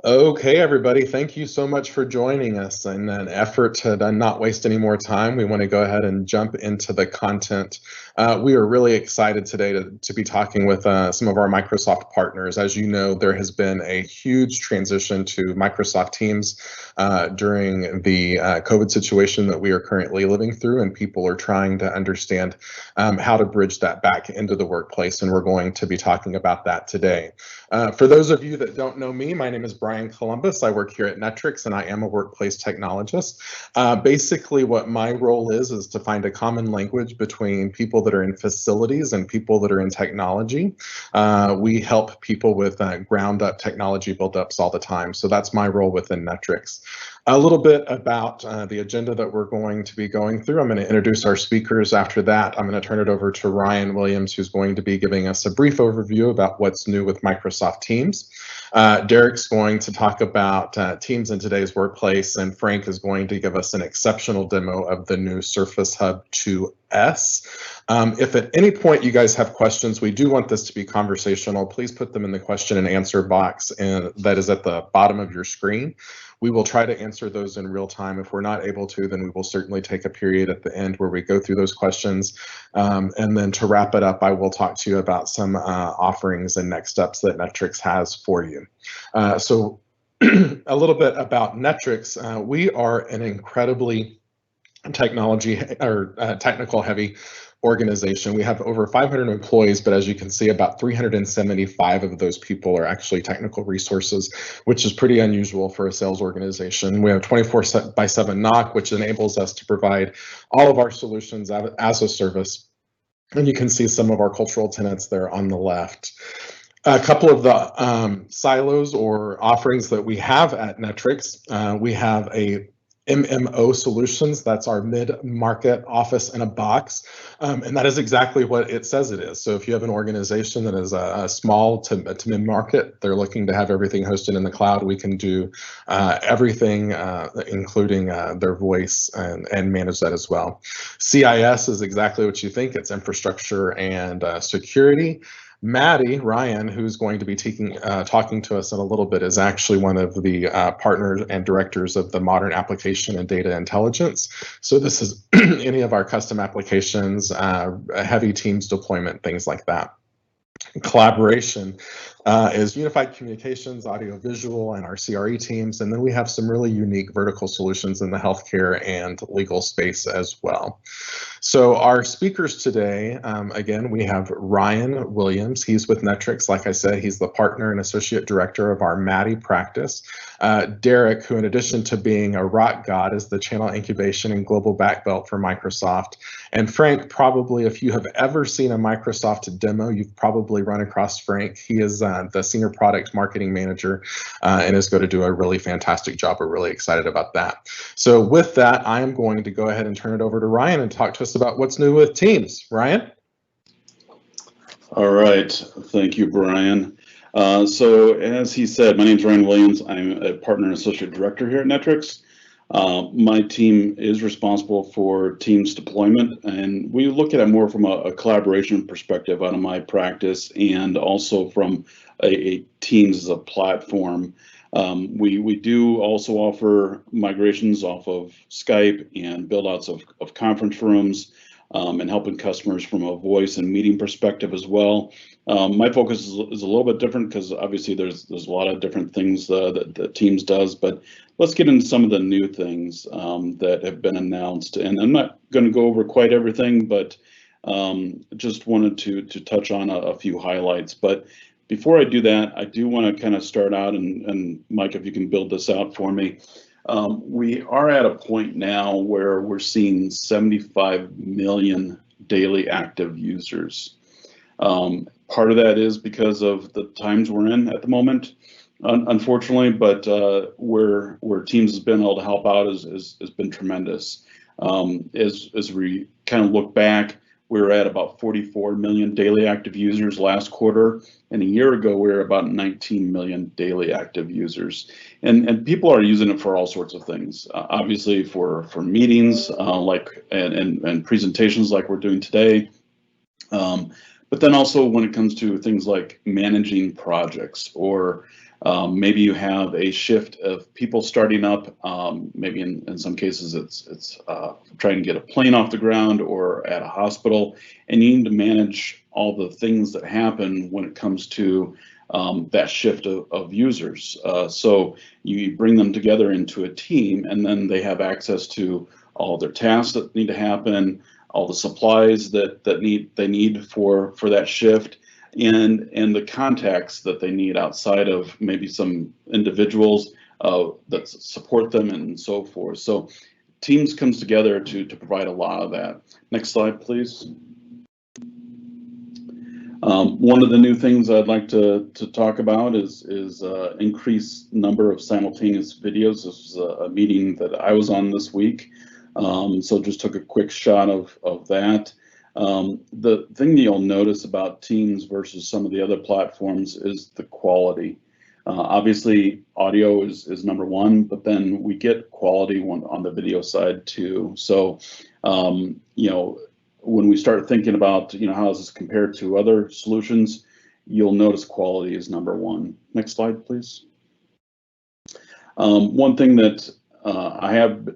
Okay, everybody, thank you so much for joining us. In an effort to not waste any more time, we want to go ahead and jump into the content. We are really excited today to be talking with some of our Microsoft partners. As you know, there has been a huge transition to Microsoft Teams during the COVID situation that we are currently living through, and people are trying to understand how to bridge that back into the workplace, and we're going to be talking about that today. For those of you that don't know me, my name is Brian Columbus. I work here at Netrix, and I am a workplace technologist. Basically, what my role is to find a common language between people that are in facilities and people that are in technology. We help people with ground-up technology build-ups all the time, so that's my role within Netrix. A little bit about the agenda that we're going to be going through. I'm going to introduce our speakers. After that, I'm going to turn it over to Ryan Williams, who's going to be giving us a brief overview about what's new with Microsoft Teams. Derek's going to talk about Teams in today's workplace, and Frank is going to give us an exceptional demo of the new Surface Hub 2S. If at any point you guys have questions, we do want this to be conversational. Please put them in the question and answer box, and that is at the bottom of your screen. We will try to answer those in real time. If we're not able to, then we will certainly take a period at the end where we go through those questions. And then to wrap it up, I will talk to you about some offerings and next steps that Netrix has for you. So a little bit about Netrix. We are an incredibly technical heavy organization. We have over 500 employees, but as you can see, about 375 of those people are actually technical resources, which is pretty unusual for a sales organization. We have 24/7 NOC, which enables us to provide all of our solutions as a service. And you can see some of our cultural tenets there on the left. A couple of the silos or offerings that we have at Netrix, we have a MMO solutions. That's our mid-market office in a box. And that is exactly what it says it is. So if you have an organization that is a small to mid-market, they're looking to have everything hosted in the cloud, we can do everything, including their voice and manage that as well. CIS is exactly what you think. It's infrastructure and security. Maddie, Ryan, who's going to be talking to us in a little bit, is actually one of the partners and directors of the Modern Application and Data Intelligence. So this is any of our custom applications, heavy Teams deployment, things like that. Collaboration is unified communications, audio visual, and our CRE teams. And then we have some really unique vertical solutions in the healthcare and legal space as well. So our speakers today, again, we have Ryan Williams. He's with Netrix. Like I said, he's the partner and associate director of our Maddie practice. Derek, who in addition to being a rock god, is the channel incubation and global back belt for Microsoft. And Frank, probably if you have ever seen a Microsoft demo, you've probably run across Frank. He is the senior product marketing manager and is going to do a really fantastic job. We're really excited about that. So with that, I am going to go ahead and turn it over to Ryan and talk to us about what's new with Teams. Ryan? All right, thank you, Brian. So as he said, my name is Ryan Williams. I'm a partner and associate director here at Netrix. My team is responsible for Teams deployment, and we look at it more from a collaboration perspective out of my practice, and also from a Teams as a platform. We do also offer migrations off of Skype and build outs of conference rooms, and helping customers from a voice and meeting perspective as well. My focus is a little bit different because obviously there's a lot of different things that Teams does, but let's get into some of the new things that have been announced. And I'm not going to go over quite everything, but just wanted to touch on a few highlights. But before I do that, I do want to kind of start out, and Mike, if you can build this out for me. We are at a point now where we're seeing 75 million daily active users. Part of that is because of the times we're in at the moment, unfortunately, but where Teams has been able to help out has been tremendous. As we kind of look back, we were at about 44 million daily active users last quarter, and a year ago we were about 19 million daily active users. And people are using it for all sorts of things. Obviously for meetings, and presentations like we're doing today. But then also when it comes to things like managing projects or Maybe you have a shift of people starting up. Maybe in some cases it's trying to get a plane off the ground or at a hospital, and you need to manage all the things that happen when it comes to that shift of users. So you bring them together into a team, and then they have access to all their tasks that need to happen, all the supplies that they need for that shift, and the contacts that they need outside of maybe some individuals that support them and so forth. So Teams comes together to provide a lot of that. Next slide, please. One of the new things I'd like to talk about is increased number of simultaneous videos. This was a meeting that I was on this week, so just took a quick shot of that. The thing that you'll notice about Teams versus some of the other platforms is the quality. Obviously, audio is number one, but then we get quality on the video side too. So, you know, when we start thinking about, you know, how does this compare to other solutions, you'll notice quality is number one. Next slide, please. One thing that I have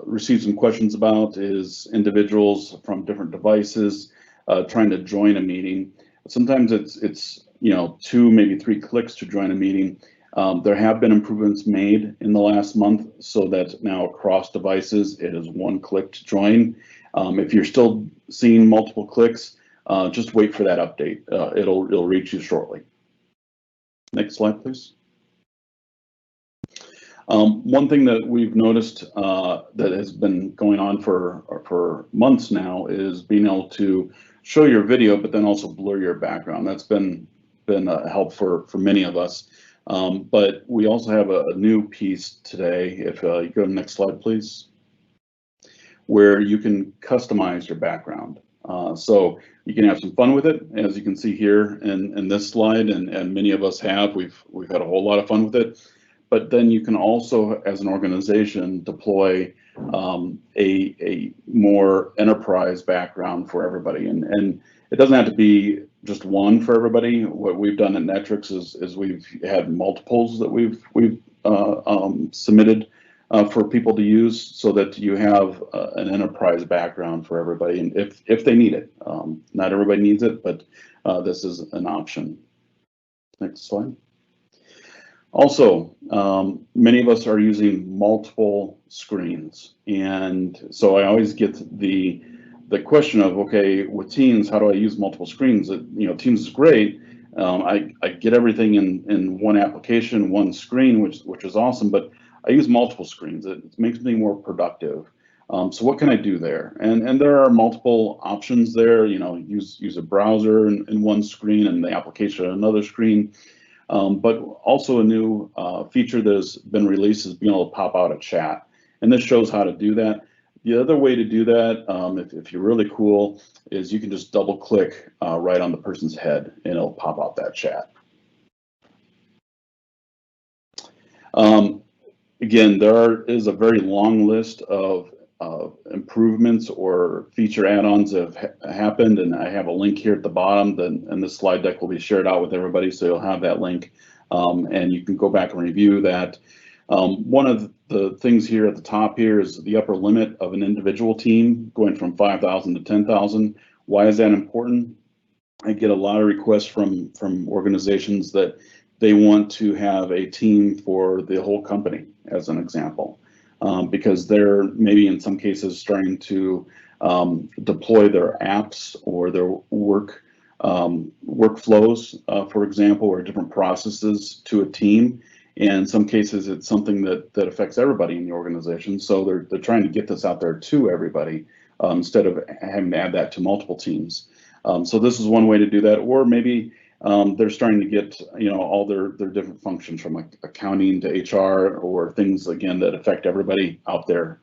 received some questions about is individuals from different devices trying to join a meeting. Sometimes it's you know, 2, maybe 3 clicks to join a meeting. There have been improvements made in the last month so that now across devices it is 1 click to join. If you're still seeing multiple clicks, just wait for that update. It'll reach you shortly. Next slide, please. One thing that we've noticed that has been going on for months now is being able to show your video, but then also blur your background. That's been a help for many of us. But we also have a new piece today. If you go to the next slide, please, where you can customize your background. So you can have some fun with it, as you can see here in this slide, and many of us have. We've had a whole lot of fun with it. But then you can also, as an organization, deploy a more enterprise background for everybody. And it doesn't have to be just one for everybody. What we've done at Netrix is we've had multiples that we've submitted for people to use, so that you have an enterprise background for everybody, and if they need it. Not everybody needs it, but this is an option. Next slide. Also, many of us are using multiple screens, and so I always get the question of, okay, with Teams, how do I use multiple screens? You know, Teams is great. I get everything in one application, one screen, which is awesome, but I use multiple screens. It makes me more productive. So what can I do there? And there are multiple options there. You know, use a browser in one screen and the application on another screen. But also a new feature that has been released is being able to pop out a chat. And this shows how to do that. The other way to do that, if you're really cool, is you can just double click right on the person's head and it'll pop out that chat. Again, there is a very long list of improvements or feature add-ons that have happened, and I have a link here at the bottom, and this slide deck will be shared out with everybody, so you'll have that link, and you can go back and review that. One of the things here at the top here is the upper limit of an individual team going from 5,000 to 10,000. Why is that important? I get a lot of requests from organizations that they want to have a team for the whole company, as an example, because they're maybe in some cases starting to deploy their apps or their workflows, for example, or different processes to a team. And in some cases, it's something that affects everybody in the organization. So they're trying to get this out there to everybody instead of having to add that to multiple teams. So this is one way to do that. Or maybe they're starting to get, you know, all their different functions from like accounting to HR, or things again that affect everybody out there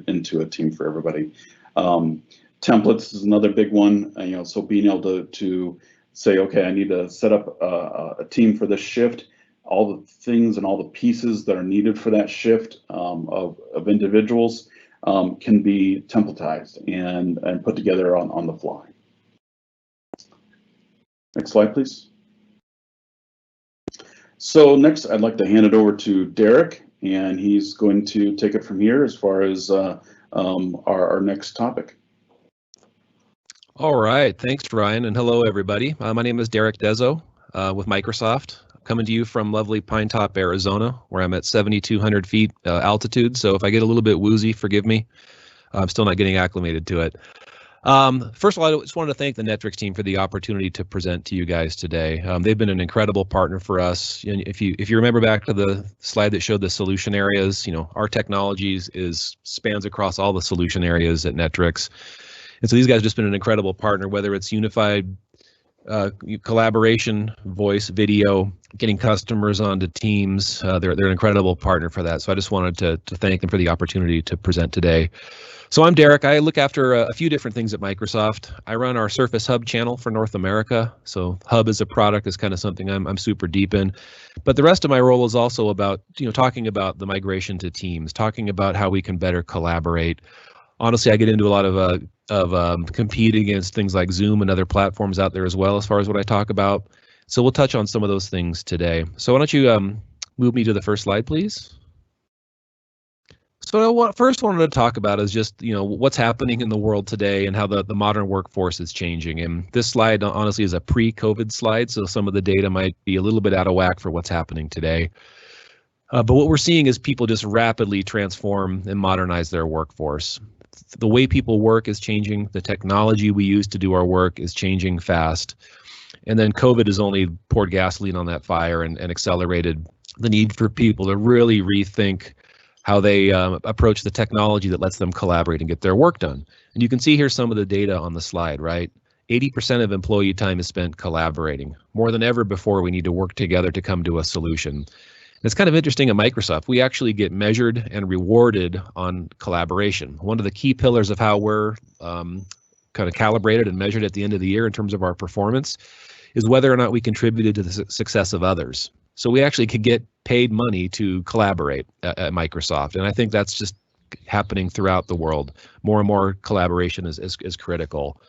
into a team for everybody. Templates is another big one. You know, so being able to say, okay, I need to set up a team for this shift. All the things and all the pieces that are needed for that shift of individuals can be templatized and put together on the fly. Next slide, please. So next, I'd like to hand it over to Derek, and he's going to take it from here as far as our next topic. All right, thanks, Ryan, and hello, everybody. My name is Derek Dezo with Microsoft. I'm coming to you from lovely Pine Top, Arizona, where I'm at 7,200 feet altitude. So if I get a little bit woozy, forgive me. I'm still not getting acclimated to it. First of all, I just wanted to thank the Netrix team for the opportunity to present to you guys today. They've been an incredible partner for us. And if you remember back to the slide that showed the solution areas, our technologies spans across all the solution areas at Netrix. And so these guys have just been an incredible partner, whether it's unified collaboration, voice, video, getting customers onto Teams. They're an incredible partner for that. So I just wanted to thank them for the opportunity to present today. So I'm Derek. I look after a few different things at Microsoft. I run our Surface Hub channel for North America. So Hub as a product is kind of something I'm super deep in. But the rest of my role is also about talking about the migration to Teams, talking about how we can better collaborate. Honestly, I get into a lot of competing against things like Zoom and other platforms out there as well, as far as what I talk about. So we'll touch on some of those things today. So why don't you move me to the first slide, please? So what I first wanted to talk about is just what's happening in the world today and how the modern workforce is changing. And this slide honestly is a pre-COVID slide, so some of the data might be a little bit out of whack for what's happening today. But what we're seeing is people just rapidly transform and modernize their workforce. The way people work is changing. The technology we use to do our work is changing fast. And then COVID has only poured gasoline on that fire and accelerated the need for people to really rethink how they approach the technology that lets them collaborate and get their work done. And you can see here some of the data on the slide, right? 80% of employee time is spent collaborating. More than ever before, we need to work together to come to a solution. It's kind of interesting at Microsoft, we actually get measured and rewarded on collaboration. One of the key pillars of how we're kind of calibrated and measured at the end of the year in terms of our performance is whether or not we contributed to the success of others. So we actually could get paid money to collaborate at Microsoft. And I think that's just happening throughout the world. More and more collaboration is critical.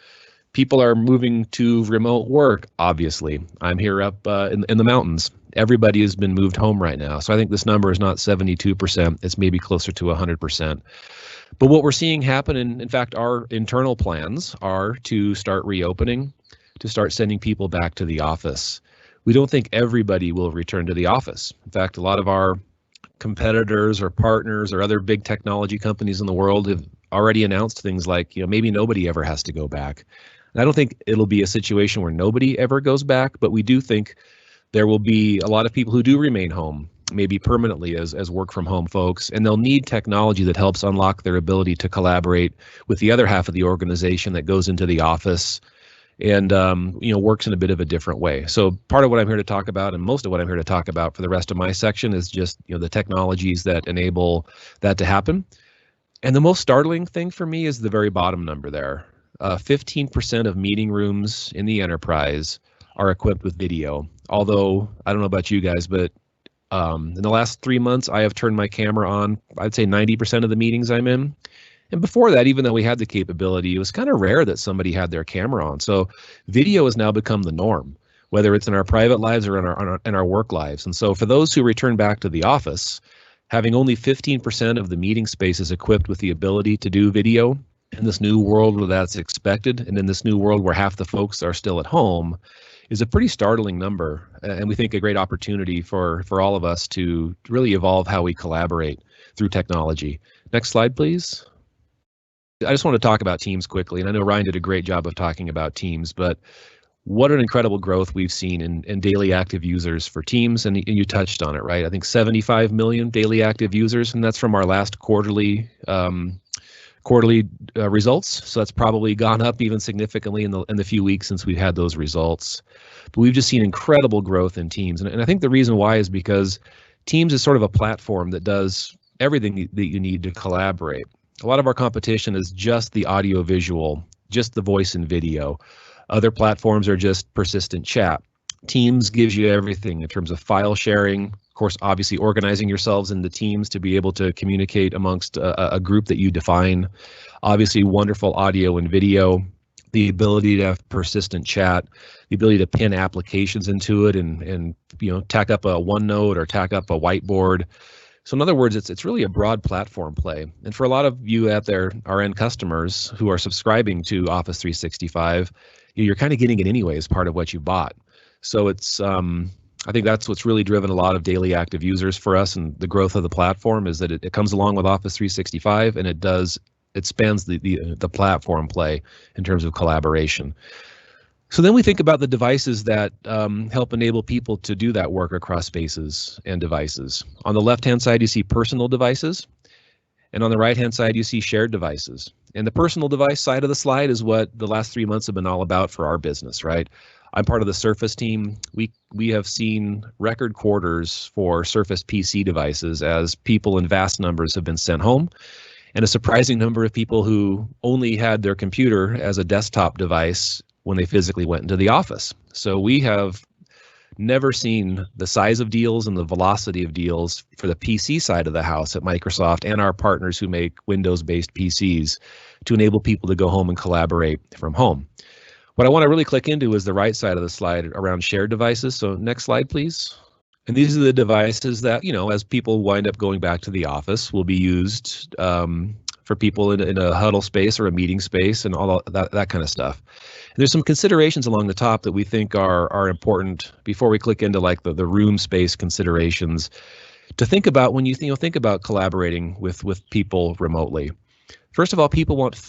People are moving to remote work, obviously. I'm here up in the mountains. Everybody has been moved home right now. So I think this number is not 72%, it's maybe closer to 100%. But what we're seeing happen, and in fact, our internal plans are to start reopening, to start sending people back to the office. We don't think everybody will return to the office. In fact, a lot of our competitors or partners or other big technology companies in the world have already announced things like, maybe nobody ever has to go back. And I don't think it'll be a situation where nobody ever goes back, but we do think there will be a lot of people who do remain home, maybe permanently as work from home folks, and they'll need technology that helps unlock their ability to collaborate with the other half of the organization that goes into the office and works in a bit of a different way. So part of what I'm here to talk about, and most of what I'm here to talk about for the rest of my section, is just the technologies that enable that to happen. And the most startling thing for me is the very bottom number there. 15% of meeting rooms in the enterprise are equipped with video. Although I don't know about you guys, but in the last 3 months, I have turned my camera on, I'd say 90% of the meetings I'm in. And before that, even though we had the capability, it was kind of rare that somebody had their camera on. So video has now become the norm, whether it's in our private lives or in our work lives. And so for those who return back to the office, having only 15% of the meeting spaces equipped with the ability to do video in this new world where that's expected, and in this new world where half the folks are still at home, is a pretty startling number. And we think a great opportunity for all of us to really evolve how we collaborate through technology. Next slide, please. I just want to talk about Teams quickly, and I know Ryan did a great job of talking about Teams, but what an incredible growth we've seen in daily active users for Teams, and you touched on it, right? I think 75 million daily active users, and that's from our last quarterly results. So that's probably gone up even significantly in the few weeks since we've had those results. But we've just seen incredible growth in Teams, and I think the reason why is because Teams is sort of a platform that does everything that you need to collaborate. A lot of our competition is just the audio visual, just the voice and video. Other platforms are just persistent chat. Teams gives you everything in terms of file sharing, of course, obviously organizing yourselves into teams to be able to communicate amongst a group that you define. Obviously, wonderful audio and video, the ability to have persistent chat, the ability to pin applications into it and tack up a OneNote or tack up a Whiteboard. So in other words, it's really a broad platform play. And for a lot of you out there, our end customers who are subscribing to Office 365, you're kind of getting it anyway as part of what you bought. So it's I think that's what's really driven a lot of daily active users for us, and the growth of the platform is that it comes along with Office 365, and it spans the platform play in terms of collaboration. So then we think about the devices that help enable people to do that work across spaces and devices. On the left-hand side, you see personal devices, and on the right-hand side, you see shared devices. And the personal device side of the slide is what the last 3 months have been all about for our business, right? I'm part of the Surface team. We have seen record quarters for Surface PC devices as people in vast numbers have been sent home, and a surprising number of people who only had their computer as a desktop device when they physically went into the office. So we have never seen the size of deals and the velocity of deals for the PC side of the house at Microsoft and our partners who make Windows-based PCs to enable people to go home and collaborate from home. What I want to really click into is the right side of the slide around shared devices. So next slide, please. And these are the devices that, as people wind up going back to the office, will be used for people in a huddle space or a meeting space and all that kind of stuff. And there's some considerations along the top that we think are important before we click into like the room space considerations to think about when you think about collaborating with people remotely. First of all, people want a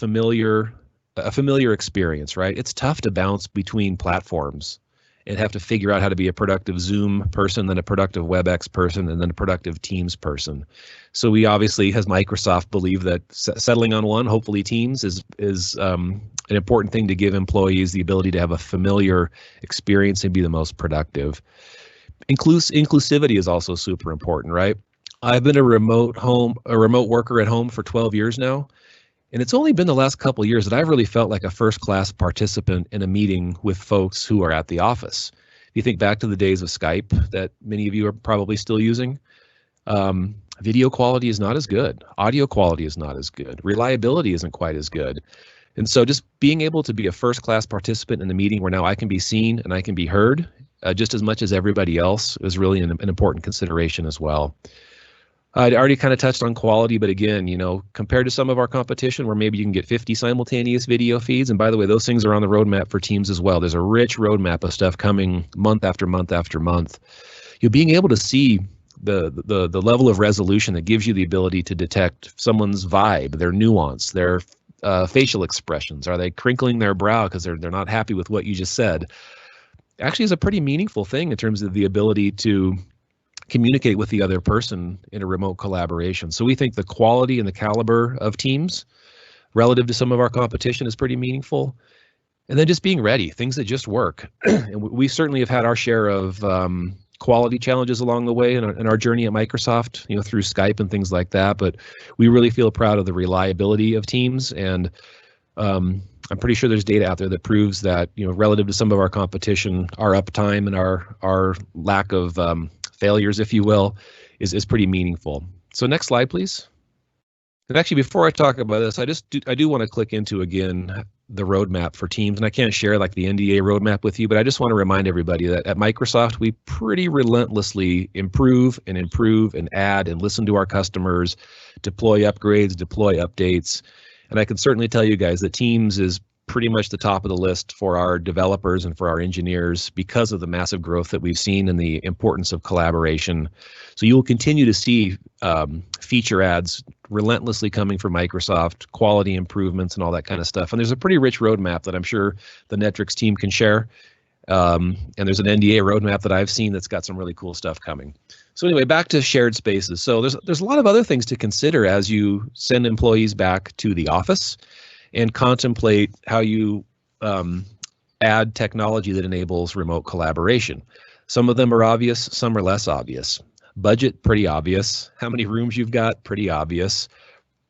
familiar experience, right? It's tough to bounce between platforms and have to figure out how to be a productive Zoom person, then a productive WebEx person, and then a productive Teams person. So we obviously, as Microsoft, believe that settling on one, hopefully Teams, is an important thing to give employees the ability to have a familiar experience and be the most productive. Inclusivity is also super important, right? I've been a remote worker at home for 12 years now. And it's only been the last couple of years that I've really felt like a first-class participant in a meeting with folks who are at the office. If you think back to the days of Skype that many of you are probably still using, video quality is not as good. Audio quality is not as good. Reliability isn't quite as good. And so just being able to be a first-class participant in the meeting where now I can be seen and I can be heard just as much as everybody else is really an important consideration as well. I already kind of touched on quality, but again, compared to some of our competition where maybe you can get 50 simultaneous video feeds, and by the way, those things are on the roadmap for Teams as well. There's a rich roadmap of stuff coming month after month after month. Being able to see the level of resolution that gives you the ability to detect someone's vibe, their nuance, their facial expressions. Are they crinkling their brow because they're not happy with what you just said? Actually is a pretty meaningful thing in terms of the ability to communicate with the other person in a remote collaboration. So we think the quality and the caliber of Teams relative to some of our competition is pretty meaningful. And then just being ready, things that just work. And we certainly have had our share of quality challenges along the way in our journey at Microsoft, through Skype and things like that. But we really feel proud of the reliability of Teams. And I'm pretty sure there's data out there that proves that, relative to some of our competition, our uptime and our lack of failures, if you will, is pretty meaningful. So next slide, please. And actually, before I talk about this, I do want to click into, again, the roadmap for Teams. And I can't share like the NDA roadmap with you, but I just want to remind everybody that at Microsoft, we pretty relentlessly improve and add and listen to our customers, deploy upgrades, deploy updates. And I can certainly tell you guys that Teams is pretty much the top of the list for our developers and for our engineers because of the massive growth that we've seen and the importance of collaboration. So you will continue to see feature ads relentlessly coming from Microsoft, quality improvements and all that kind of stuff. And there's a pretty rich roadmap that I'm sure the Netrix team can share. And there's an NDA roadmap that I've seen that's got some really cool stuff coming. So anyway, back to shared spaces. So there's a lot of other things to consider as you send employees back to the office and contemplate how you add technology that enables remote collaboration. Some of them are obvious, some are less obvious. Budget, pretty obvious. How many rooms you've got, pretty obvious.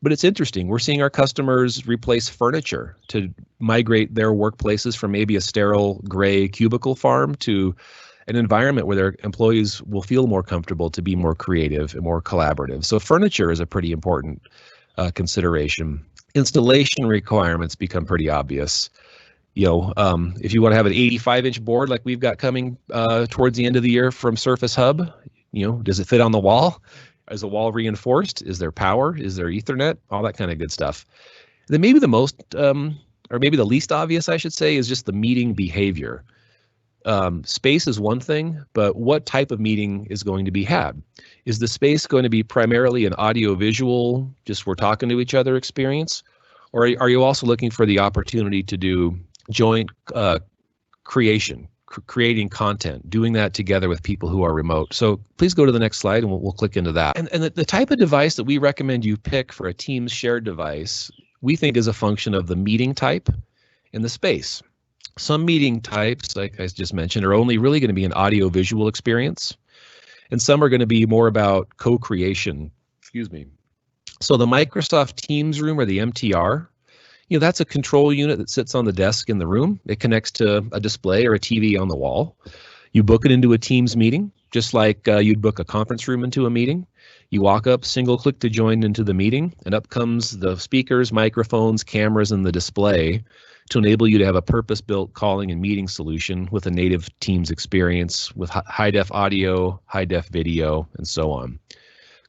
But it's interesting. We're seeing our customers replace furniture to migrate their workplaces from maybe a sterile gray cubicle farm to an environment where their employees will feel more comfortable to be more creative and more collaborative. So furniture is a pretty important consideration. Installation requirements become pretty obvious. If you want to have an 85-inch board like we've got coming towards the end of the year from Surface Hub, does it fit on the wall? Is the wall reinforced? Is there power? Is there Ethernet? All that kind of good stuff. Then maybe the most, or maybe the least obvious, I should say, is just the meeting behavior. Space is one thing, but what type of meeting is going to be had? Is the space going to be primarily an audio-visual, just we're talking to each other experience? Or are you also looking for the opportunity to do joint creating content, doing that together with people who are remote? So please go to the next slide and we'll click into that. And the type of device that we recommend you pick for a Teams shared device, we think is a function of the meeting type and the space. Some meeting types, like I just mentioned, are only really going to be an audio-visual experience, and some are going to be more about co-creation. So the Microsoft Teams room, or the MTR, that's a control unit that sits on the desk in the room. It connects to a display or a TV on the wall. You book it into a Teams meeting, just like you'd book a conference room into a meeting. You walk up, single click to join into the meeting, and up comes the speakers, microphones, cameras, and the display to enable you to have a purpose-built calling and meeting solution with a native Teams experience with high-def audio, high-def video, and so on.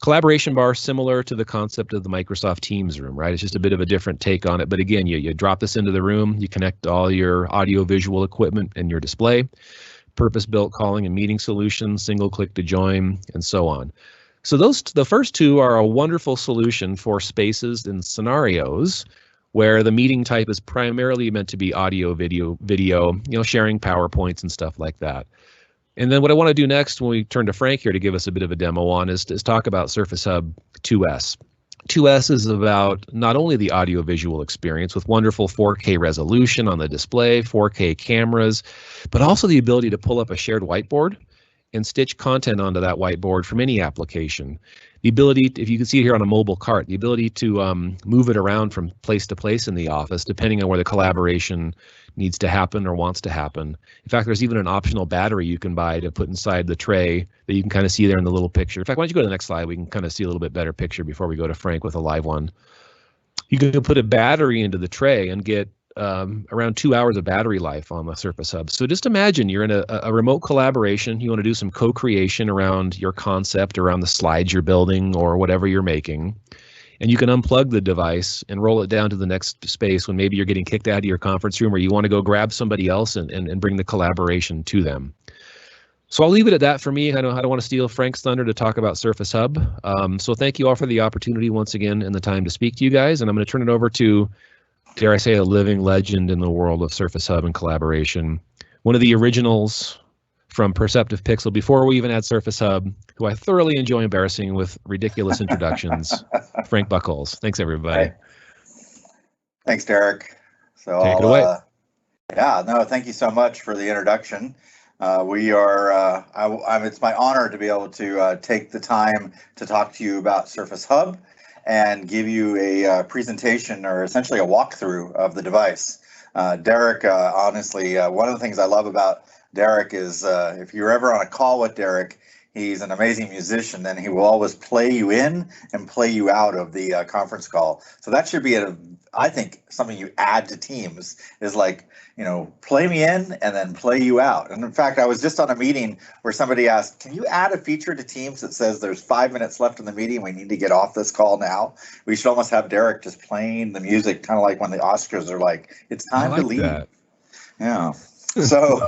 Collaboration bar, similar to the concept of the Microsoft Teams room, right? It's just a bit of a different take on it. But again, you drop this into the room, you connect all your audio-visual equipment and your display, purpose-built calling and meeting solution, single click to join, and so on. So the first two are a wonderful solution for spaces and scenarios where the meeting type is primarily meant to be audio, video, sharing PowerPoints and stuff like that. And then what I want to do next, when we turn to Frank here to give us a bit of a demo on, is talk about Surface Hub 2S. 2S is about not only the audio-visual experience with wonderful 4K resolution on the display, 4K cameras, but also the ability to pull up a shared whiteboard and stitch content onto that whiteboard from any application. The ability, if you can see it here on a mobile cart, the ability to move it around from place to place in the office, depending on where the collaboration needs to happen or wants to happen. In fact, there's even an optional battery you can buy to put inside the tray that you can kind of see there in the little picture. In fact, why don't you go to the next slide? We can kind of see a little bit better picture before we go to Frank with a live one. You can put a battery into the tray and get around 2 hours of battery life on the Surface Hub. So just imagine you're in a remote collaboration. You want to do some co-creation around your concept, around the slides you're building or whatever you're making. And you can unplug the device and roll it down to the next space when maybe you're getting kicked out of your conference room or you want to go grab somebody else and bring the collaboration to them. So I'll leave it at that for me. I don't want to steal Frank's thunder to talk about Surface Hub. So thank you all for the opportunity once again and the time to speak to you guys. And I'm going to turn it over to, dare I say, a living legend in the world of Surface Hub and collaboration. One of the originals from Perceptive Pixel before we even had Surface Hub, who I thoroughly enjoy embarrassing with ridiculous introductions, Frank Buchholz. Thanks, everybody. Hey. Thanks, Derek. So take it away. Yeah, no, thank you so much for the introduction. We are, it's my honor to be able to take the time to talk to you about Surface Hub and give you a presentation, or essentially a walkthrough of the device. Derek, honestly, one of the things I love about Derek is if you're ever on a call with Derek, he's an amazing musician, and he will always play you in and play you out of the conference call. So that should be, I think, something you add to Teams is like, play me in and then play you out. And in fact, I was just on a meeting where somebody asked, can you add a feature to Teams that says there's 5 minutes left in the meeting, we need to get off this call now? We should almost have Derek just playing the music, kind of like when the Oscars are like, it's time to leave. That. Yeah. So,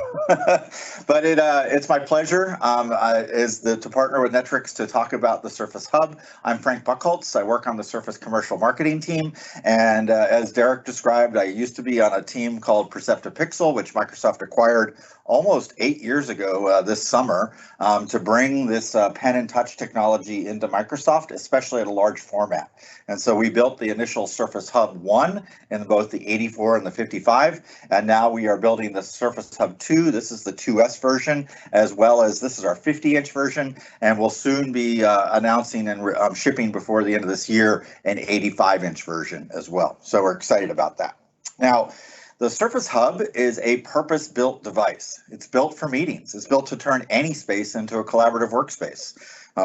but it's my pleasure to partner with Netrix to talk about the Surface Hub. I'm Frank Buchholz. I work on the Surface commercial marketing team. And as Derek described, I used to be on a team called Perceptive Pixel, which Microsoft acquired almost 8 years ago this summer to bring this pen and touch technology into Microsoft, especially at a large format. And so we built the initial Surface Hub 1 in both the 84 and the 55, and now we are building the Surface Hub 2. This is the 2S version, as well as this is our 50-inch version, and we'll soon be announcing and shipping before the end of this year an 85-inch version as well. So we're excited about that. Now, the Surface Hub is a purpose-built device. It's built for meetings. It's built to turn any space into a collaborative workspace.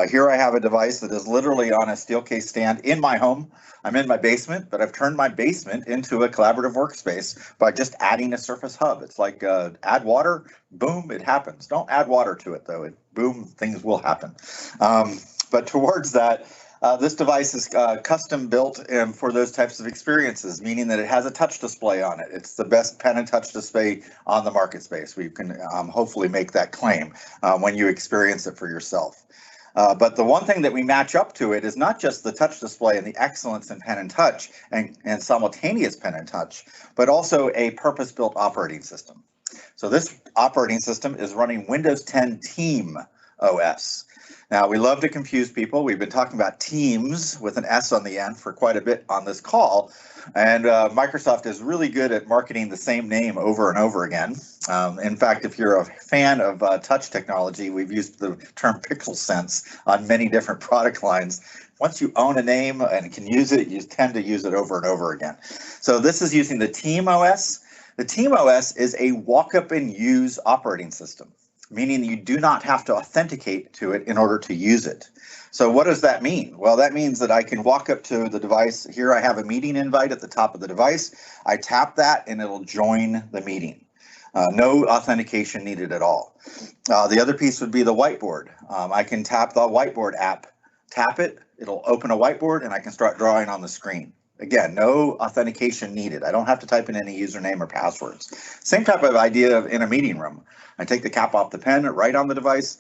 Here I have a device that is literally on a steel case stand in my home. I'm in my basement, but I've turned my basement into a collaborative workspace by just adding a Surface Hub. It's like add water, boom, it happens. Don't add water to it though, boom, things will happen. But towards that, this device is custom built for those types of experiences, meaning that it has a touch display on it. It's the best pen and touch display on the market space. We can hopefully make that claim when you experience it for yourself. But the one thing that we match up to it is not just the touch display and the excellence in pen and touch and simultaneous pen and touch, but also a purpose-built operating system. So this operating system is running Windows 10 Team OS. Now, we love to confuse people. We've been talking about Teams with an S on the end for quite a bit on this call. And Microsoft is really good at marketing the same name over and over again. In fact, if you're a fan of touch technology, we've used the term Pixel Sense on many different product lines. Once you own a name and can use it, you tend to use it over and over again. So this is using the Team OS. The Team OS is a walk-up and use operating system, meaning you do not have to authenticate to it in order to use it. So what does that mean? Well, that means that I can walk up to the device. Here I have a meeting invite at the top of the device. I tap that and it'll join the meeting. No authentication needed at all. The other piece would be the whiteboard. I can tap the whiteboard app, tap it, it'll open a whiteboard and I can start drawing on the screen. Again, no authentication needed. I don't have to type in any username or passwords. Same type of idea in a meeting room. I take the cap off the pen, write on the device,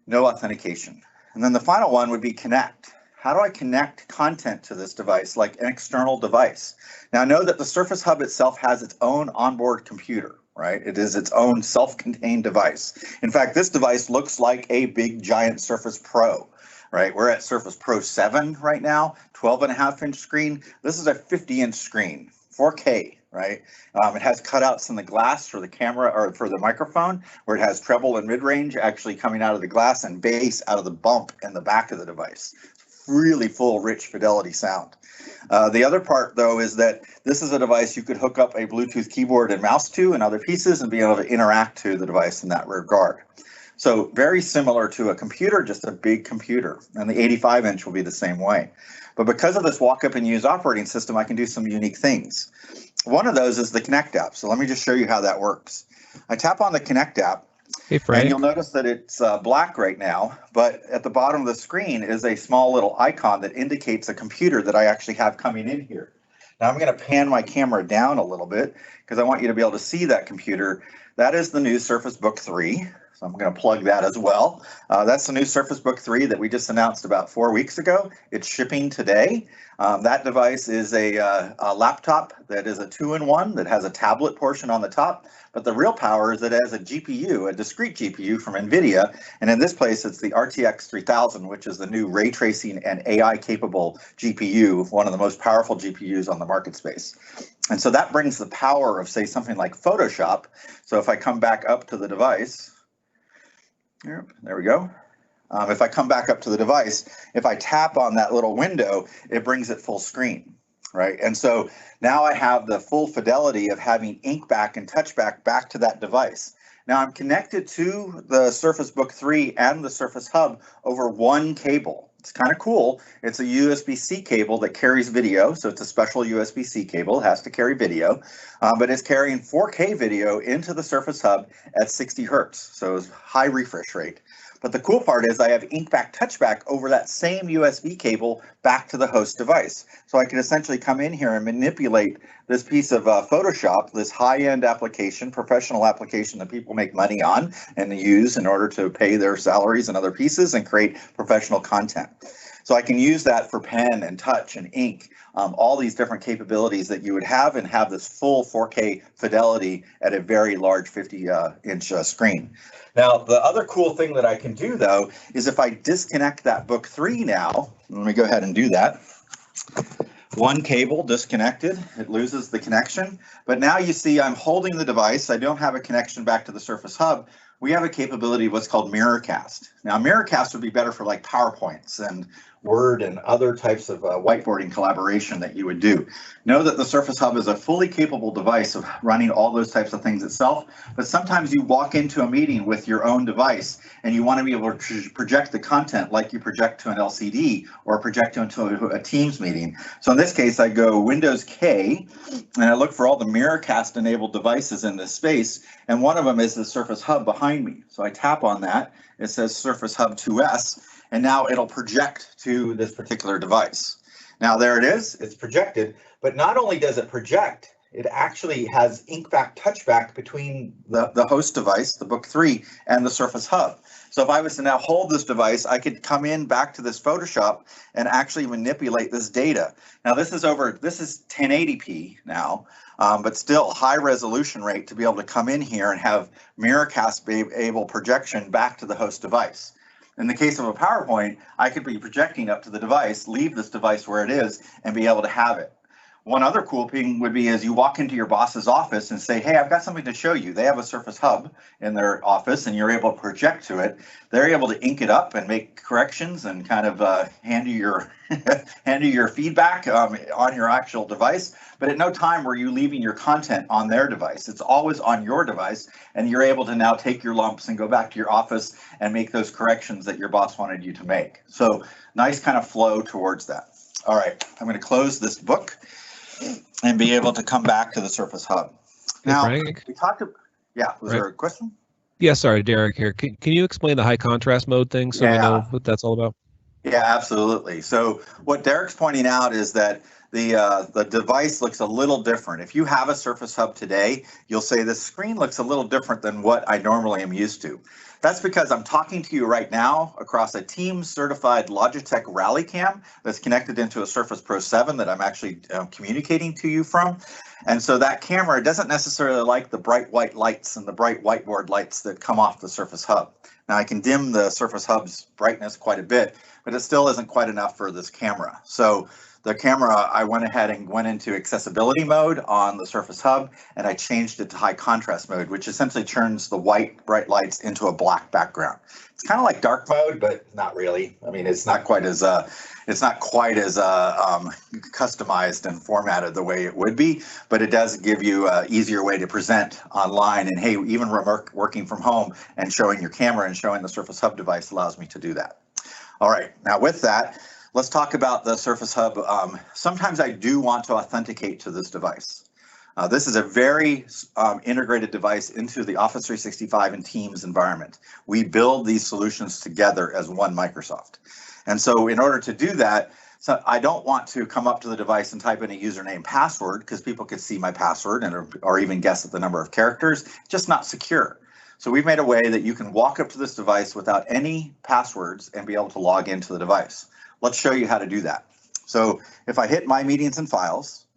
no authentication. And then the final one would be connect. How do I connect content to this device like an external device? Now, know that the Surface Hub itself has its own onboard computer, right? It is its own self-contained device. In fact, this device looks like a big giant Surface Pro. Right, we're at Surface Pro 7 right now, 12.5-inch screen. This is a 50-inch screen, 4K, right? It has cutouts in the glass for the camera or for the microphone, where it has treble and mid-range actually coming out of the glass and bass out of the bump in the back of the device. Really full, rich fidelity sound. The other part, though, is that this is a device you could hook up a Bluetooth keyboard and mouse to and other pieces and be able to interact to the device in that regard. So very similar to a computer, just a big computer, and the 85-inch will be the same way. But because of this walk-up and use operating system, I can do some unique things. One of those is the Connect app. So let me just show you how that works. I tap on the Connect app, Hey, Frank. and you'll notice that it's black right now, but at the bottom of the screen is a small little icon that indicates a computer that I actually have coming in here. Now I'm going to pan my camera down a little bit because I want you to be able to see that computer. That is the new Surface Book 3. So I'm going to plug that as well. That's the new Surface Book 3 that we just announced about 4 weeks ago. It's shipping today. That device is a laptop that is a 2-in-1 that has a tablet portion on the top. But the real power is that it has a GPU, a discrete GPU from NVIDIA. And in this place, it's the RTX 3000, which is the new ray tracing and AI capable GPU, one of the most powerful GPUs on the market space. And so that brings the power of, say, something like Photoshop. So if I come back up to the device, there we go. If I come back up to the device, if I tap on that little window, it brings it full screen, right? And so now I have the full fidelity of having ink back and touchback back to that device. Now I'm connected to the Surface Book 3 and the Surface Hub over one cable. It's kind of cool. It's a USB-C cable that carries video, so it's a special USB-C cable. It has to carry video, but it's carrying 4K video into the Surface Hub at 60 hertz, so it's high refresh rate. But the cool part is I have ink back touchback over that same USB cable back to the host device. So I can essentially come in here and manipulate this piece of Photoshop, this high-end application, professional application that people make money on and use in order to pay their salaries and other pieces and create professional content. So I can use that for pen and touch and ink, all these different capabilities that you would have and have this full 4K fidelity at a very large 50-inch screen. Now, the other cool thing that I can do, though, is if I disconnect that Book 3 now, let me go ahead and do that. One cable disconnected, it loses the connection, but now you see I'm holding the device. I don't have a connection back to the Surface Hub. we have a capability of what's called Mirrorcast. Now, Mirrorcast would be better for like PowerPoints and Word and other types of whiteboarding collaboration that you would do. Know that the Surface Hub is a fully capable device of running all those types of things itself, but sometimes you walk into a meeting with your own device and you want to be able to project the content like you project to an LCD or project into a Teams meeting. So in this case, I go Windows K and I look for all the Mirrorcast enabled devices in this space, and one of them is the Surface Hub behind me. So I tap on that, it says Surface Hub 2S, and now it'll project to this particular device. Now there it is, it's projected, but not only does it project, it actually has Inccrat touchback between the host device, the Book 3, and the Surface Hub. So if I was to now hold this device, I could come in back to this Photoshop and actually manipulate this data. Now this is 1080p now, but still high resolution rate to be able to come in here and have Mirrorcast be able projection back to the host device. In the case of a PowerPoint, I could be projecting up to the device, leave this device where it is, and be able to have it. One other cool thing would be as you walk into your boss's office and say, hey, I've got something to show you. They have a Surface Hub in their office and you're able to project to it. They're able to ink it up and make corrections and kind of hand you your feedback on your actual device. But at no time were you leaving your content on their device. It's always on your device, and you're able to now take your lumps and go back to your office and make those corrections that your boss wanted you to make. So nice kind of flow towards that. All right, I'm going to close this book and be able to come back to the Surface Hub. Now, we talked about, was there a question? Yeah, sorry, Derek here. Can you explain the high contrast mode thing so we know what that's all about? Yeah, absolutely. So what Derek's pointing out is that the device looks a little different. If you have a Surface Hub today, you'll say the screen looks a little different than what I normally am used to. That's because I'm talking to you right now across a Teams certified Logitech Rally Cam that's connected into a Surface Pro 7 that I'm actually communicating to you from. And so that camera doesn't necessarily like the bright white lights and the bright whiteboard lights that come off the Surface Hub. Now I can dim the Surface Hub's brightness quite a bit, but it still isn't quite enough for this camera. So the camera, I went ahead and went into accessibility mode on the Surface Hub, and I changed it to high contrast mode, which essentially turns the white bright lights into a black background. It's kind of like dark mode, but not really. I mean, it's not quite as customized and formatted the way it would be, but it does give you an easier way to present online. And hey, even working from home and showing your camera and showing the Surface Hub device allows me to do that. All right, now with that, let's talk about the Surface Hub. Sometimes I do want to authenticate to this device. This is a very integrated device into the Office 365 and Teams environment. We build these solutions together as one Microsoft. And so in order to do that, I don't want to come up to the device and type in a username password because people could see my password or even guess at the number of characters. It's just not secure. So we've made a way that you can walk up to this device without any passwords and be able to log into the device. Let's show you how to do that. So if I hit My Meetings and Files,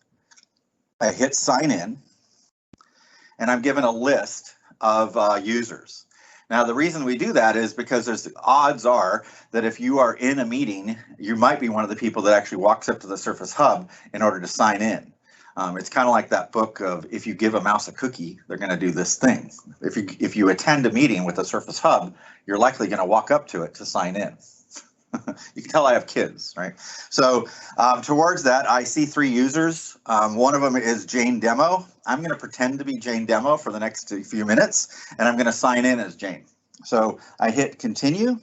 I hit Sign In, and I'm given a list of users. Now, the reason we do that is because there's odds are that if you are in a meeting, you might be one of the people that actually walks up to the Surface Hub in order to sign in. It's kind of like that book of if you give a mouse a cookie, they're going to do this thing. If you attend a meeting with a Surface Hub, you're likely going to walk up to it to sign in. You can tell I have kids, right? So towards that, I see 3 users. One of them is Jane Demo. I'm going to pretend to be Jane Demo for the next few minutes, and I'm going to sign in as Jane. So I hit Continue,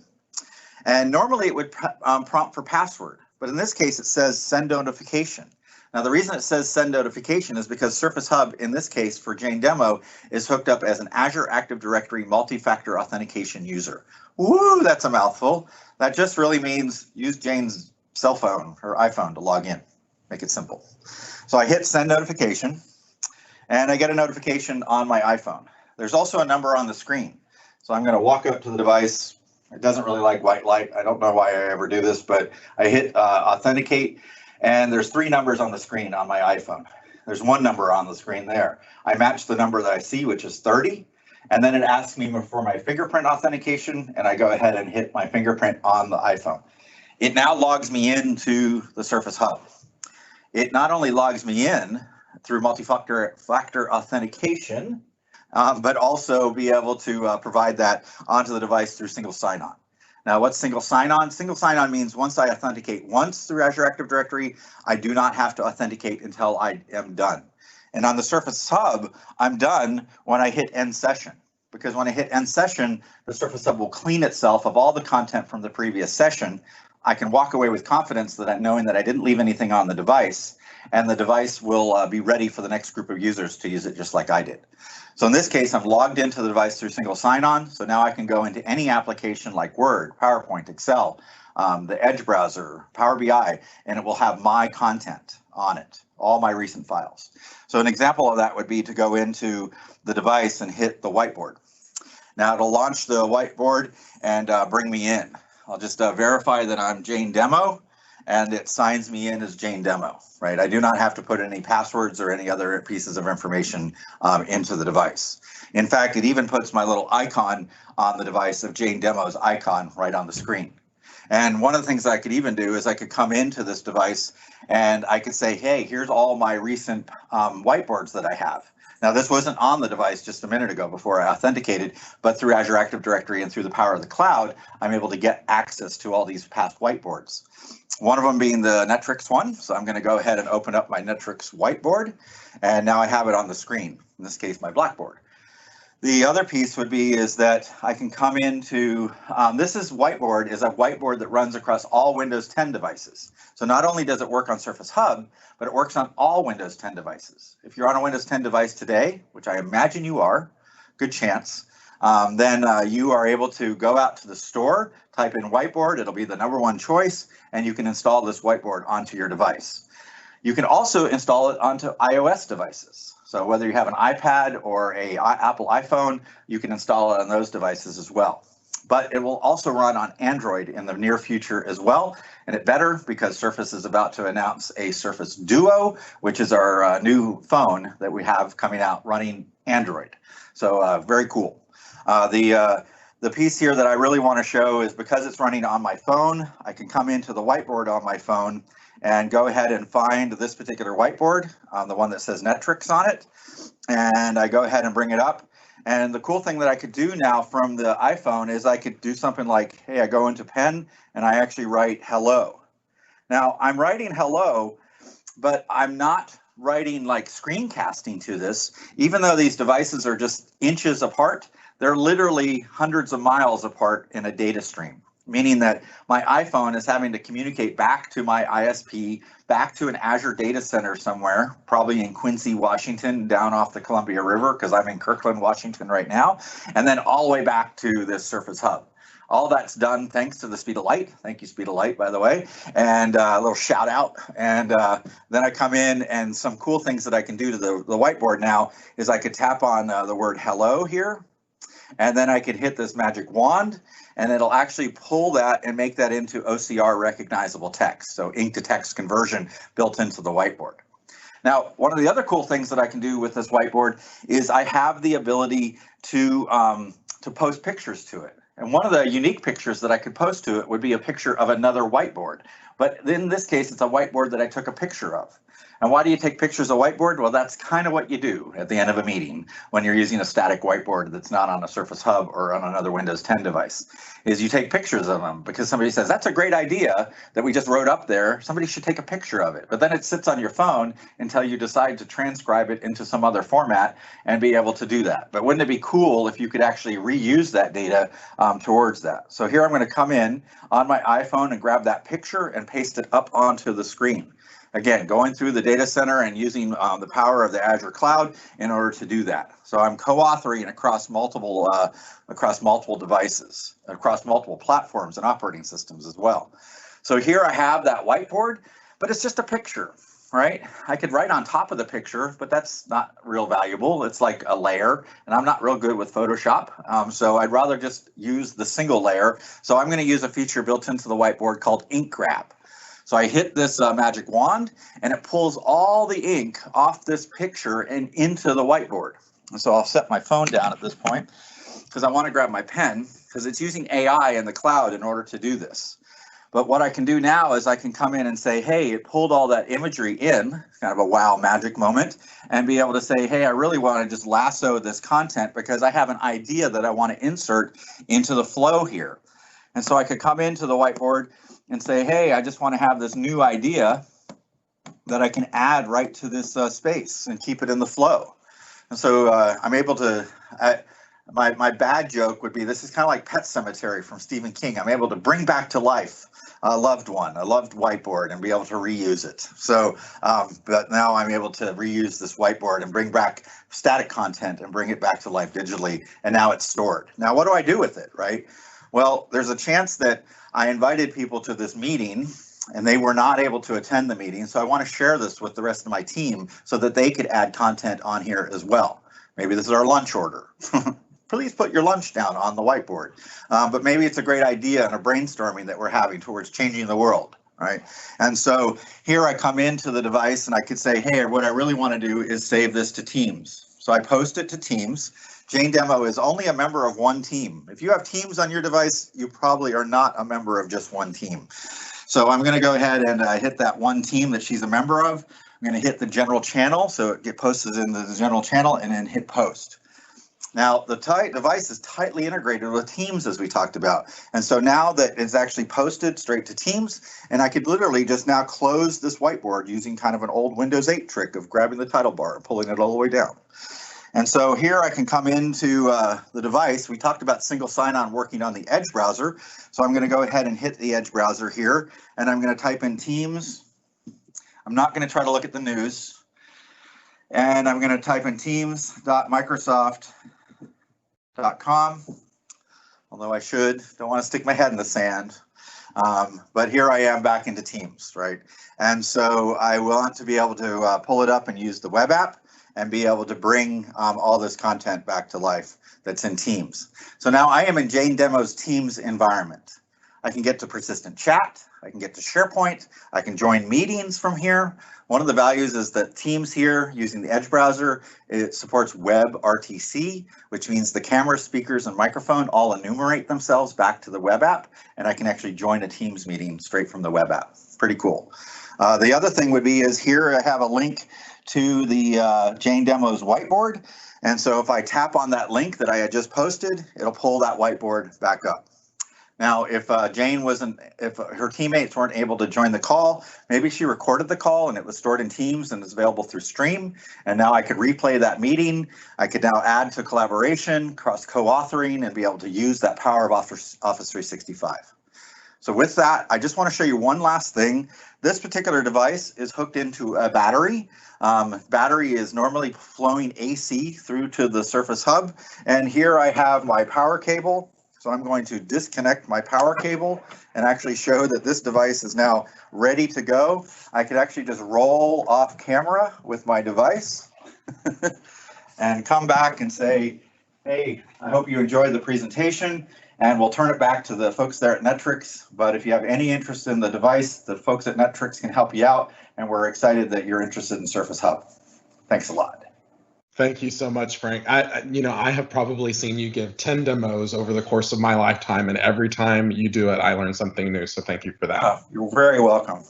and normally it would prompt for password, but in this case it says Send Notification. Now, the reason it says Send Notification is because Surface Hub, in this case for Jane Demo, is hooked up as an Azure Active Directory multi-factor authentication user. Woo, that's a mouthful. That just really means use Jane's cell phone or iPhone to log in. Make it simple. So I hit Send Notification, and I get a notification on my iPhone. There's also a number on the screen. So I'm going to walk up to the device. It doesn't really like white light. I don't know why I ever do this, but I hit Authenticate. And there's 3 numbers on the screen on my iPhone. There's 1 number on the screen there. I match the number that I see, which is 30. And then it asks me for my fingerprint authentication, and I go ahead and hit my fingerprint on the iPhone. It now logs me into the Surface Hub. It not only logs me in through multi-factor authentication, but also be able to provide that onto the device through single sign-on. Now, what's single sign-on? Single sign-on means once I authenticate once through Azure Active Directory, I do not have to authenticate until I am done. And on the Surface Hub, I'm done when I hit end session, because when I hit end session, the Surface Hub will clean itself of all the content from the previous session. I can walk away with confidence that I'm knowing that I didn't leave anything on the device, and the device will be ready for the next group of users to use it just like I did. So in this case, I'm logged into the device through single sign-on. So now I can go into any application like Word, PowerPoint, Excel, the Edge browser, Power BI, and it will have my content on it, all my recent files. So an example of that would be to go into the device and hit the whiteboard. Now it'll launch the whiteboard and bring me in. I'll just verify that I'm Jane Demo, and it signs me in as Jane Demo, right? I do not have to put any passwords or any other pieces of information into the device. In fact, it even puts my little icon on the device of Jane Demo's icon right on the screen. And one of the things I could even do is I could come into this device and I could say, hey, here's all my recent whiteboards that I have. Now, this wasn't on the device just a minute ago before I authenticated, but through Azure Active Directory and through the power of the cloud, I'm able to get access to all these past whiteboards. One of them being the Netrix one. So I'm going to go ahead and open up my Netrix whiteboard, and now I have it on the screen, in this case, my Blackboard. The other piece would be is that I can come into, this is Whiteboard, is a whiteboard that runs across all Windows 10 devices. So not only does it work on Surface Hub, but it works on all Windows 10 devices. If you're on a Windows 10 device today, which I imagine you are, good chance, then you are able to go out to the store, type in Whiteboard, it'll be the #1 choice, and you can install this Whiteboard onto your device. You can also install it onto iOS devices. So whether you have an iPad or an Apple iPhone, you can install it on those devices as well. But it will also run on Android in the near future as well. And it better because Surface is about to announce a Surface Duo, which is our new phone that we have coming out running Android. So very cool. The piece here that I really want to show is because it's running on my phone, I can come into the whiteboard on my phone and go ahead and find this particular whiteboard, the one that says Netrix on it. And I go ahead and bring it up. And the cool thing that I could do now from the iPhone is I could do something like, hey, I go into pen and I actually write hello. Now I'm writing hello, but I'm not writing like screencasting to this. Even though these devices are just inches apart, they're literally hundreds of miles apart in a data stream. Meaning that my iPhone is having to communicate back to my ISP, back to an Azure data center somewhere, probably in Quincy, Washington, down off the Columbia River, because I'm in Kirkland, Washington right now, and then all the way back to this Surface Hub. All that's done thanks to the speed of light. Thank you, speed of light, by the way, and a little shout out. And then I come in, and some cool things that I can do to the whiteboard now is I could tap on the word hello here, and then I could hit this magic wand, and it'll actually pull that and make that into OCR recognizable text. So ink to text conversion built into the whiteboard. Now, one of the other cool things that I can do with this whiteboard is I have the ability to post pictures to it. And one of the unique pictures that I could post to it would be a picture of another whiteboard. But in this case, it's a whiteboard that I took a picture of. And why do you take pictures of whiteboard? Well, that's kind of what you do at the end of a meeting when you're using a static whiteboard that's not on a Surface Hub or on another Windows 10 device, is you take pictures of them because somebody says, that's a great idea that we just wrote up there. Somebody should take a picture of it. But then it sits on your phone until you decide to transcribe it into some other format and be able to do that. But wouldn't it be cool if you could actually reuse that data towards that? So here I'm going to come in on my iPhone and grab that picture and paste it up onto the screen. Again, going through the data center and using the power of the Azure cloud in order to do that. So I'm co-authoring across multiple devices, across multiple platforms and operating systems as well. So here I have that whiteboard, but it's just a picture, right? I could write on top of the picture, but that's not real valuable. It's like a layer, and I'm not real good with Photoshop, so I'd rather just use the single layer. So I'm going to use a feature built into the whiteboard called Inccrat. So I hit this magic wand, and it pulls all the ink off this picture and into the whiteboard. And so I'll set my phone down at this point because I want to grab my pen because it's using AI in the cloud in order to do this. But what I can do now is I can come in and say, hey, it pulled all that imagery in, kind of a wow magic moment, and be able to say, hey, I really want to just lasso this content because I have an idea that I want to insert into the flow here. And so I could come into the whiteboard and say, hey, I just want to have this new idea that I can add right to this space and keep it in the flow. And so I'm able to, my bad joke would be, this is kind of like Pet Sematary from Stephen King. I'm able to bring back to life a loved one, a loved whiteboard, and be able to reuse it. So, but now I'm able to reuse this whiteboard and bring back static content and bring it back to life digitally, and now it's stored. Now, what do I do with it, right? Well, there's a chance that I invited people to this meeting and they were not able to attend the meeting. So I want to share this with the rest of my team so that they could add content on here as well. Maybe this is our lunch order. Please put your lunch down on the whiteboard. But maybe it's a great idea and a brainstorming that we're having towards changing the world, right? And so here I come into the device and I could say, hey, what I really want to do is save this to Teams. So I post it to Teams. Jane Demo is only a member of one team. If you have Teams on your device, you probably are not a member of just one team. So I'm going to go ahead and hit that one team that she's a member of. I'm going to hit the general channel, so it gets posted into the general channel, and then hit post. Now, the device is tightly integrated with Teams, as we talked about. And so now that it's actually posted straight to Teams, and I could literally just now close this whiteboard using kind of an old Windows 8 trick of grabbing the title bar and pulling it all the way down. And so here I can come into the device. We talked about single sign-on working on the Edge browser. So I'm going to go ahead and hit the Edge browser here, and I'm going to type in Teams. I'm not going to try to look at the news. And I'm going to type in teams.microsoft.com, although I don't want to stick my head in the sand. But here I am back into Teams, right? And so I want to be able to pull it up and use the web app and be able to bring all this content back to life that's in Teams. So now I am in Jane Demo's Teams environment. I can get to persistent chat, I can get to SharePoint, I can join meetings from here. One of the values is that Teams here, using the Edge browser, it supports WebRTC, which means the camera, speakers, and microphone all enumerate themselves back to the web app, and I can actually join a Teams meeting straight from the web app. Pretty cool. The other thing would be is here I have a link to the Jane Demo's whiteboard. And so if I tap on that link that I had just posted, it'll pull that whiteboard back up. Now, if if her teammates weren't able to join the call, maybe she recorded the call and it was stored in Teams and is available through Stream. And now I could replay that meeting. I could now add to collaboration, cross co-authoring, and be able to use that power of Office 365. So with that, I just want to show you one last thing. This particular device is hooked into a battery. Battery is normally flowing AC through to the Surface Hub. And here I have my power cable. So I'm going to disconnect my power cable and actually show that this device is now ready to go. I could actually just roll off camera with my device and come back and say, hey, I hope you enjoyed the presentation. And we'll turn it back to the folks there at Netrix. But if you have any interest in the device, the folks at Netrix can help you out. And we're excited that you're interested in Surface Hub. Thanks a lot. Thank you so much, Frank. I have probably seen you give 10 demos over the course of my lifetime, and every time you do it, I learn something new. So thank you for that. Oh, you're very welcome.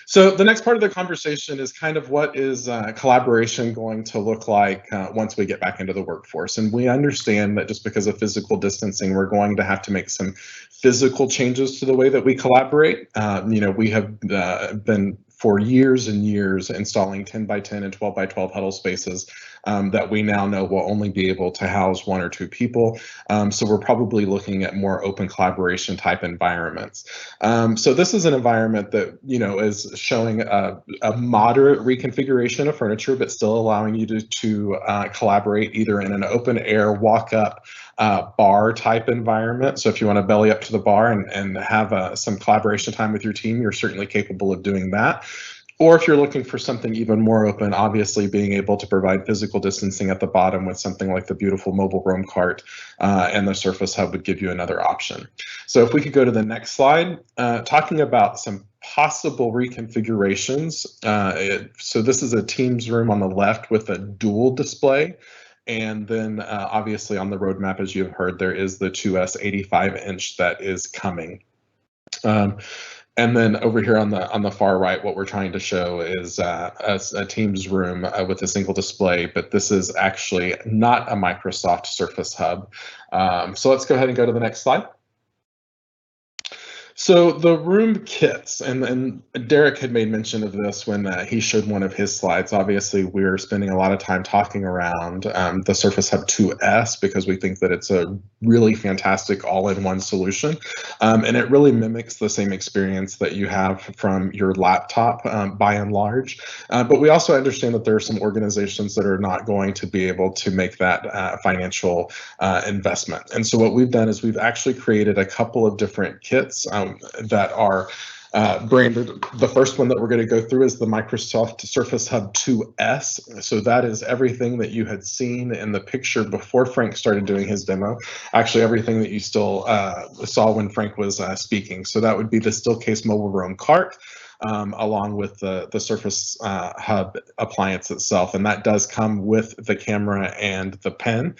So the next part of the conversation is kind of what is collaboration going to look like once we get back into the workforce. And we understand that just because of physical distancing, we're going to have to make some physical changes to the way that we collaborate. We have been for years and years installing 10 by 10 and 12 by 12 huddle spaces that we now know will only be able to house 1 or 2 people. So we're probably looking at more open collaboration type environments. So this is an environment that, is showing a moderate reconfiguration of furniture, but still allowing you to collaborate either in an open air walk up bar type environment. So if you want to belly up to the bar and have some collaboration time with your team, you're certainly capable of doing that. Or if you're looking for something even more open, obviously being able to provide physical distancing at the bottom with something like the beautiful mobile room cart and the Surface Hub would give you another option. So if we could go to the next slide, talking about some possible reconfigurations. So this is a Teams room on the left with a dual display. And then obviously on the roadmap, as you've heard, there is the 2S 85-inch that is coming. And then over here on the far right, what we're trying to show is a Teams room with a single display, but this is actually not a Microsoft Surface Hub. So let's go ahead and go to the next slide. So the RoomKits, and Derek had made mention of this when he showed one of his slides. Obviously, we're spending a lot of time talking around the Surface Hub 2S because we think that it's a really fantastic all-in-one solution, and it really mimics the same experience that you have from your laptop by and large. But we also understand that there are some organizations that are not going to be able to make that financial investment. And so what we've done is we've actually created a couple of different kits that are branded. The first one that we're going to go through is the Microsoft Surface Hub 2S. So that is everything that you had seen in the picture before Frank started doing his demo. Actually, everything that you still saw when Frank was speaking. So that would be the Steelcase mobile room cart, along with the Surface Hub appliance itself. And that does come with the camera and the pen.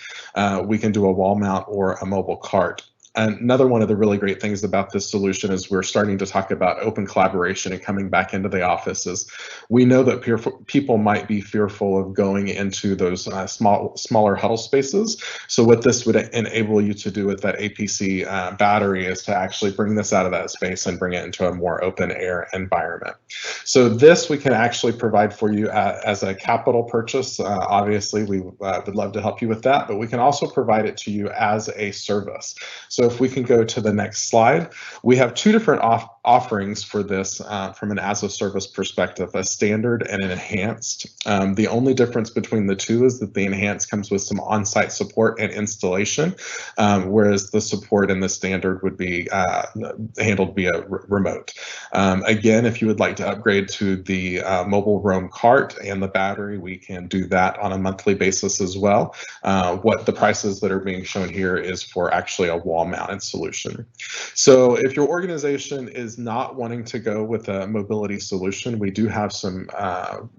We can do a wall mount or a mobile cart. Another one of the really great things about this solution is we're starting to talk about open collaboration and coming back into the offices. We know that people might be fearful of going into those smaller huddle spaces. So what this would enable you to do with that APC battery is to actually bring this out of that space and bring it into a more open air environment. So this we can actually provide for you as a capital purchase. Obviously, we would love to help you with that, but we can also provide it to you as a service. So if we can go to the next slide, we have two different offerings for this from an as a service perspective, a standard and an enhanced. The only difference between the two is that the enhanced comes with some on-site support and installation, whereas the support in the standard would be handled via remote. Again, if you would like to upgrade to the mobile roam cart and the battery, we can do that on a monthly basis as well. What the prices that are being shown here is for actually a wall mounted solution. So if your organization is not wanting to go with a mobility solution, we do have some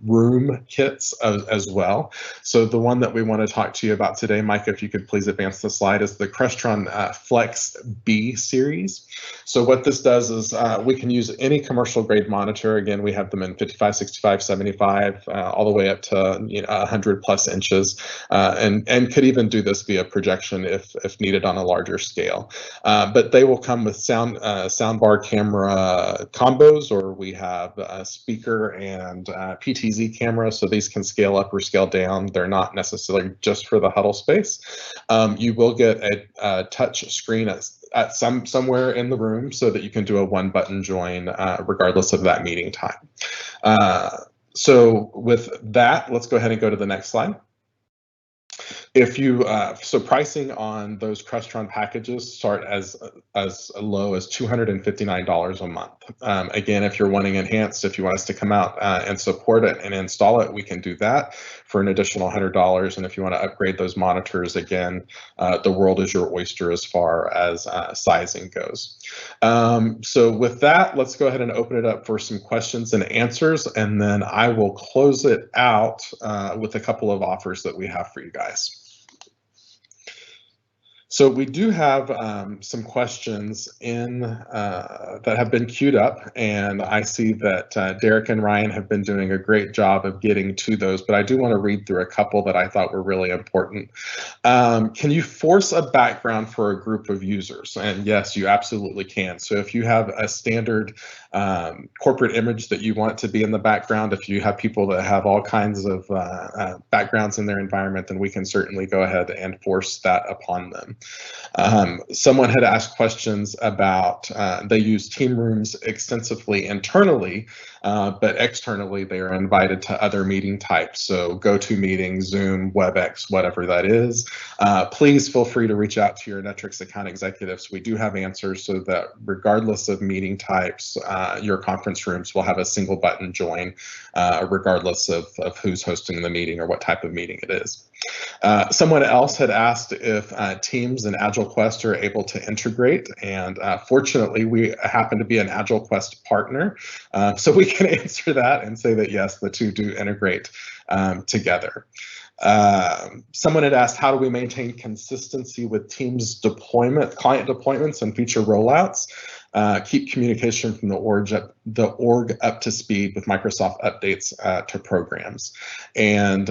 room kits as well. So the one that we want to talk to you about today, Mike, if you could please advance the slide, is the Crestron Flex B series. So what this does is we can use any commercial grade monitor. Again, we have them in 55, 65, 75, all the way up to 100 plus inches, and could even do this via projection if needed on a larger scale. But they will come with soundbar camera combos, or we have a speaker and PTZ camera, so these can scale up or scale down. They're not necessarily just for the huddle space. You will get a touch screen at somewhere in the room so that you can do a one button join regardless of that meeting time. So with that, let's go ahead and go to the next slide. If you so pricing on those Crestron packages start as low as $259 a month. Again, if you're wanting enhanced, if you want us to come out and support it and install it, we can do that for an additional $100. And if you want to upgrade those monitors, again, the world is your oyster as far as sizing goes. So with that, let's go ahead and open it up for some questions and answers, and then I will close it out with a couple of offers that we have for you guys. So we do have some questions in that have been queued up, and I see that Derek and Ryan have been doing a great job of getting to those, but I do want to read through a couple that I thought were really important. Can you force a background for a group of users? And yes, you absolutely can. So if you have a standard corporate image that you want to be in the background, if you have people that have all kinds of backgrounds in their environment, then we can certainly go ahead and force that upon them. Someone had asked questions about they use team rooms extensively internally, but externally they are invited to other meeting types. So GoToMeeting, Zoom, WebEx, whatever that is. Please feel free to reach out to your Netrix account executives. We do have answers so that regardless of meeting types, your conference rooms will have a single button join, regardless of who's hosting the meeting or what type of meeting it is. Someone else had asked if Teams and AgileQuest are able to integrate, and fortunately we happen to be an AgileQuest partner, so we can answer that and say that yes, the two do integrate together. Someone had asked, how do we maintain consistency with Teams deployment, client deployments and feature rollouts? keep communication from the org up to speed with Microsoft updates to programs. And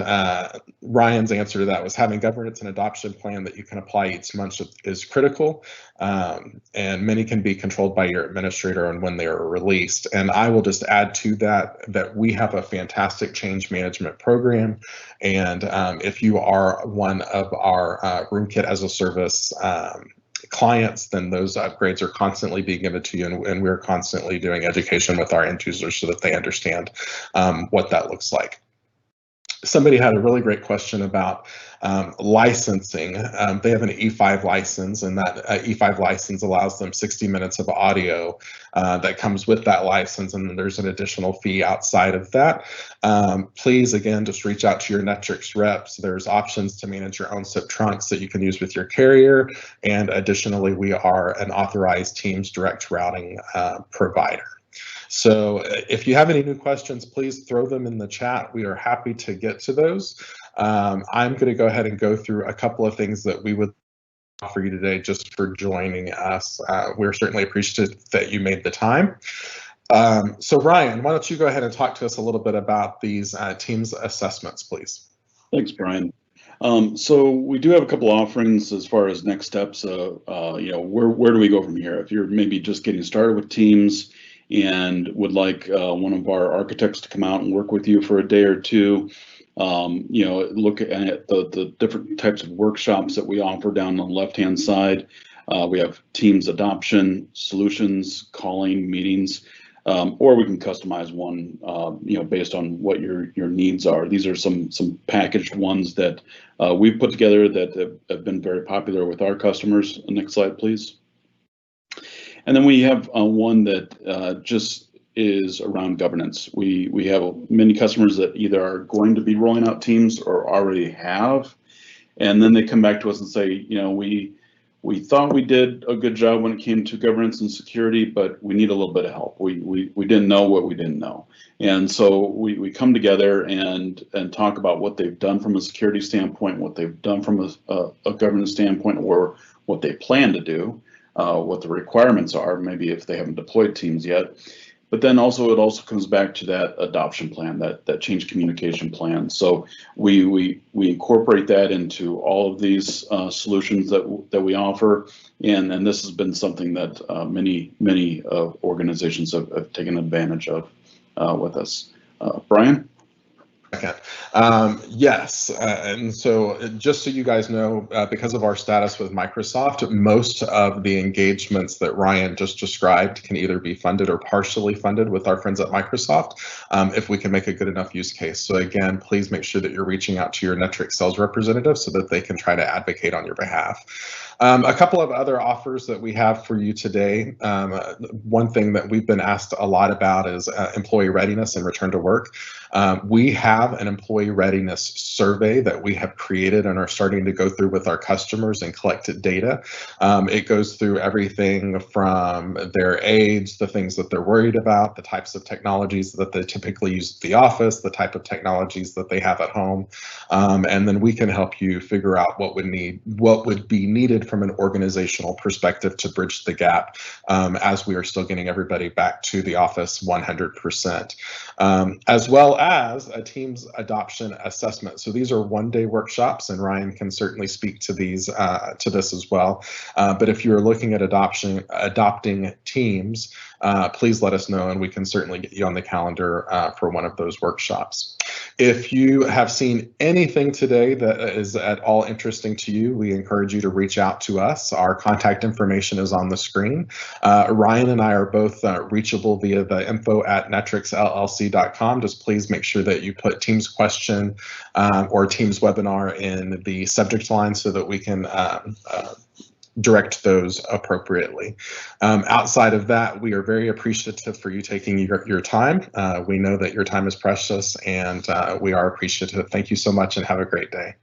Ryan's answer to that was having governance and adoption plan that you can apply each month is critical, and many can be controlled by your administrator on when they are released. And I will just add to that we have a fantastic change management program. And if you are one of our RoomKit as a service clients, then those upgrades are constantly being given to you, and we're constantly doing education with our end users so that they understand what that looks like. Somebody had a really great question about licensing. They have an E5 license, and that E5 license allows them 60 minutes of audio that comes with that license, and then there's an additional fee outside of that. Please, again, just reach out to your Netrix reps. There's options to manage your own SIP trunks that you can use with your carrier, and additionally, we are an authorized Teams direct routing provider. So if you have any new questions, please throw them in the chat. We are happy to get to those. I'm going to go ahead and go through a couple of things that we would offer you today just for joining us. We're certainly appreciative that you made the time. So Ryan, why don't you go ahead and talk to us a little bit about these Teams assessments, please. Thanks, Brian. So we do have a couple offerings as far as next steps. Where do we go from here? If you're maybe just getting started with Teams and would like one of our architects to come out and work with you for a day or two, look at the different types of workshops that we offer down on the left-hand side. We have Teams adoption, solutions, calling, meetings, or we can customize one, based on what your needs are. These are some packaged ones that we've put together that have been very popular with our customers. Next slide, please. And then we have one that just is around governance. We have many customers that either are going to be rolling out Teams or already have, and then they come back to us and say, we thought we did a good job when it came to governance and security, but we need a little bit of help. We didn't know what we didn't know, and so we come together and talk about what they've done from a security standpoint, what they've done from a governance standpoint, or what they plan to do. What the requirements are, maybe if they haven't deployed Teams yet. But then also it also comes back to that adoption plan, that change communication plan. So we incorporate that into all of these solutions that we offer, and this has been something that many organizations have taken advantage of with us. Brian? Yes, and so just so you guys know, because of our status with Microsoft, most of the engagements that Ryan just described can either be funded or partially funded with our friends at Microsoft, if we can make a good enough use case. So again, please make sure that you're reaching out to your Netrix sales representative so that they can try to advocate on your behalf. A couple of other offers that we have for you today. One thing that we've been asked a lot about is employee readiness and return to work. We have an employee readiness survey that we have created and are starting to go through with our customers and collect data. It goes through everything from their age, the things that they're worried about, the types of technologies that they typically use at the office, the type of technologies that they have at home, and then we can help you figure out what would be needed from an organizational perspective to bridge the gap as we are still getting everybody back to the office 100%, as well as a Teams adoption assessment. So these are one-day workshops, and Ryan can certainly speak to these to this as well. But if you're looking at adopting Teams, please let us know, and we can certainly get you on the calendar for one of those workshops. If you have seen anything today that is at all interesting to you, we encourage you to reach out to us. Our contact information is on the screen. Ryan and I are both reachable via the info@netrixllc.com. Just please make sure that you put Teams question or Teams webinar in the subject line so that we can direct those appropriately. Outside of that, we are very appreciative for you taking your time. We know that your time is precious, and we are appreciative. Thank you so much, and have a great day.